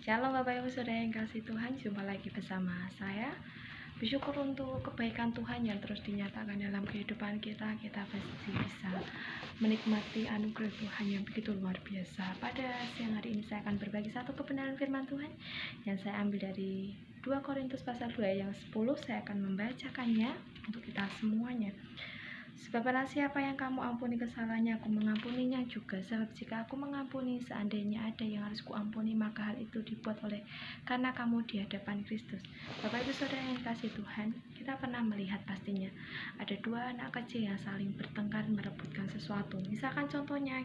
Shalom Bapak Ibu Saudara yang kasih Tuhan, jumpa lagi bersama saya. Bersyukur untuk kebaikan Tuhan yang terus dinyatakan dalam kehidupan kita. Kita pasti bisa menikmati anugerah Tuhan yang begitu luar biasa. Pada siang hari ini saya akan berbagi satu kebenaran firman Tuhan yang saya ambil dari 2 Korintus pasal 2 ayat yang 10. Saya akan membacakannya untuk kita semuanya. Sebab barang siapa yang kamu ampuni kesalahannya, aku mengampuninya juga. Sebab jika aku mengampuni, seandainya ada yang harus kuampuni, maka hal itu dibuat oleh karena kamu di hadapan Kristus. Bapak Ibu Saudara yang kasih Tuhan, kita pernah melihat pastinya ada 2 anak kecil yang saling bertengkar merebutkan sesuatu. Misalkan contohnya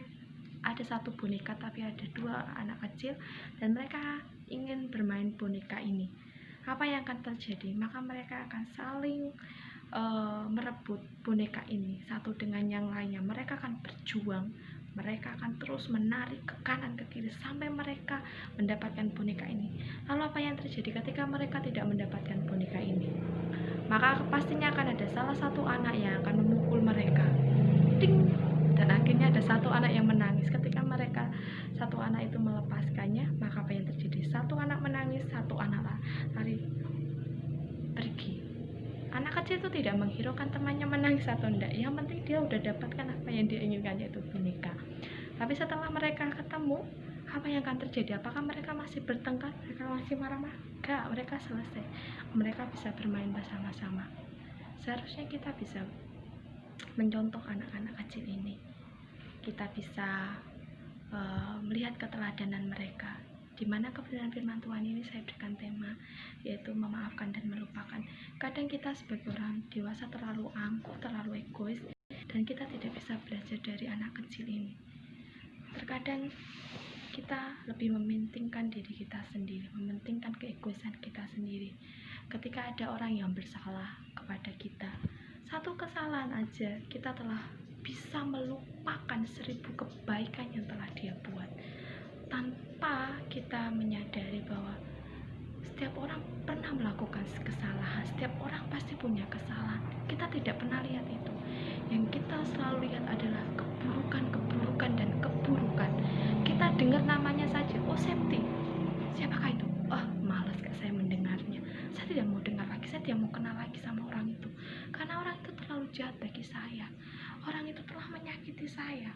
ada satu boneka tapi ada 2 anak kecil dan mereka ingin bermain boneka ini. Apa yang akan terjadi? Maka mereka akan saling merebut boneka ini satu dengan yang lainnya. Mereka akan berjuang, mereka akan terus menarik ke kanan ke kiri sampai mereka mendapatkan boneka ini. Lalu apa yang terjadi ketika mereka tidak mendapatkan boneka ini? Maka pastinya akan ada salah satu anak yang akan memukul mereka, ding, dan akhirnya ada satu anak yang menangis. Ketika mereka satu anak itu melepaskannya, maka apa yang terjadi? Satu anak menangis, satu anak lari pergi. Anak kecil itu tidak menghiraukan temannya menangis atau enggak. Yang penting dia udah dapatkan apa yang dia inginkan, yaitu boneka. Tapi setelah mereka ketemu, apa yang akan terjadi? Apakah mereka masih bertengkar? Mereka masih marah-marah? Enggak, mereka selesai. Mereka bisa bermain bersama-sama. Seharusnya kita bisa mencontoh anak-anak kecil ini. Kita bisa melihat keteladanan mereka. Di mana kebenaran firman Tuhan ini saya berikan tema, yaitu memaafkan dan melupakan. Kadang kita sebagai orang dewasa terlalu angkuh, terlalu egois, dan kita tidak bisa belajar dari anak kecil ini. Terkadang kita lebih mementingkan diri kita sendiri, mementingkan keegoisan kita sendiri. Ketika ada orang yang bersalah kepada kita, satu kesalahan aja kita telah bisa melupakan 1000 kebaikan yang telah dia buat, tanpa kita menyadari bahwa setiap orang pernah melakukan kesalahan. Setiap orang pasti punya kesalahan. Kita tidak pernah lihat itu. Yang kita selalu lihat adalah keburukan dan keburukan. Kita dengar namanya saja, oh Septi, siapakah itu? Oh, malas gak saya mendengarnya. Saya tidak mau dengar lagi, saya tidak mau kenal lagi sama orang itu. Karena orang itu terlalu jahat bagi saya. Orang itu telah menyakiti saya.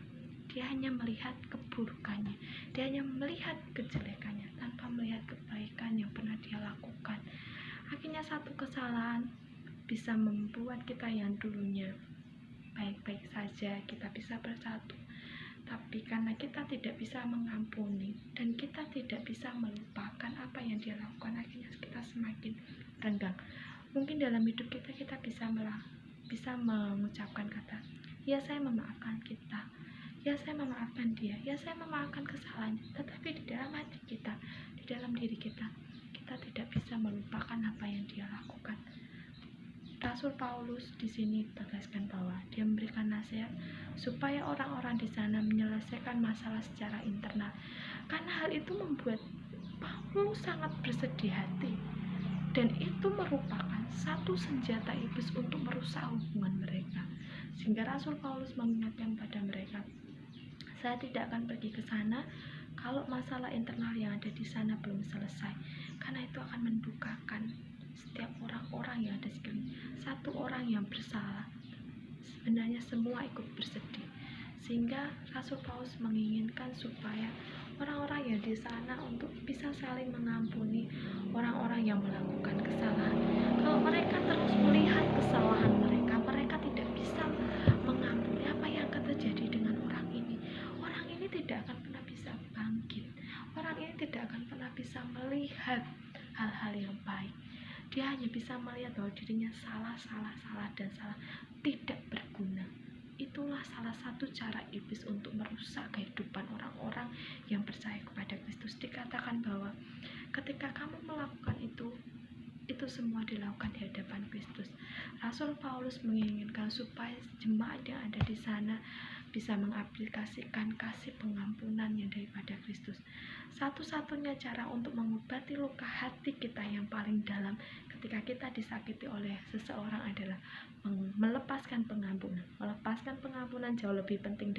Dia hanya melihat keburukannya, dia hanya melihat kejelekannya tanpa melihat kebaikan yang pernah dia lakukan. Akhirnya satu kesalahan bisa membuat kita yang dulunya baik-baik saja, kita bisa bersatu. Tapi karena kita tidak bisa mengampuni dan kita tidak bisa melupakan apa yang dia lakukan, akhirnya kita semakin renggang. Mungkin dalam hidup kita bisa mengucapkan kata, ya saya memaafkan kita, ya saya memaafkan dia, ya saya memaafkan kesalahannya. Tetapi di dalam hati kita, di dalam diri kita, kita tidak bisa melupakan apa yang dia lakukan. Rasul Paulus di sini tegaskan bahwa dia memberikan nasihat supaya orang-orang di sana menyelesaikan masalah secara internal. Karena hal itu membuat Paulus sangat bersedih hati, dan itu merupakan satu senjata iblis untuk merusak hubungan mereka. Sehingga Rasul Paulus mengingatkan pada mereka, saya tidak akan pergi ke sana kalau masalah internal yang ada di sana belum selesai, karena itu akan mendukakan setiap orang-orang yang ada di sekeliling. Satu orang yang bersalah, sebenarnya semua ikut bersedih. Sehingga Rasul Paulus menginginkan supaya orang-orang yang di sana untuk bisa saling mengampuni orang-orang yang melakukan kesalahan. Kalau mereka terus melihat kesalahan mereka, mereka tidak bisa mengampuni. Apa yang akan terjadi dengan orang ini? Orang ini tidak akan pernah bisa bangkit. Orang ini tidak akan pernah bisa melihat hal-hal yang baik. Dia hanya bisa melihat bahwa dirinya salah dan salah, tidak berguna. Itulah salah satu cara iblis untuk merusak kehidupan orang-orang yang percaya kepada Kristus. Dikatakan bahwa ketika kamu melakukan itu semua dilakukan di hadapan Kristus. Rasul Paulus menginginkan supaya jemaat yang ada di sana bisa mengaplikasikan kasih pengampunan yang daripada Kristus. Satu-satunya cara untuk mengobati luka hati kita yang paling dalam ketika kita disakiti oleh seseorang adalah melepaskan pengampunan. Melepaskan pengampunan jauh lebih penting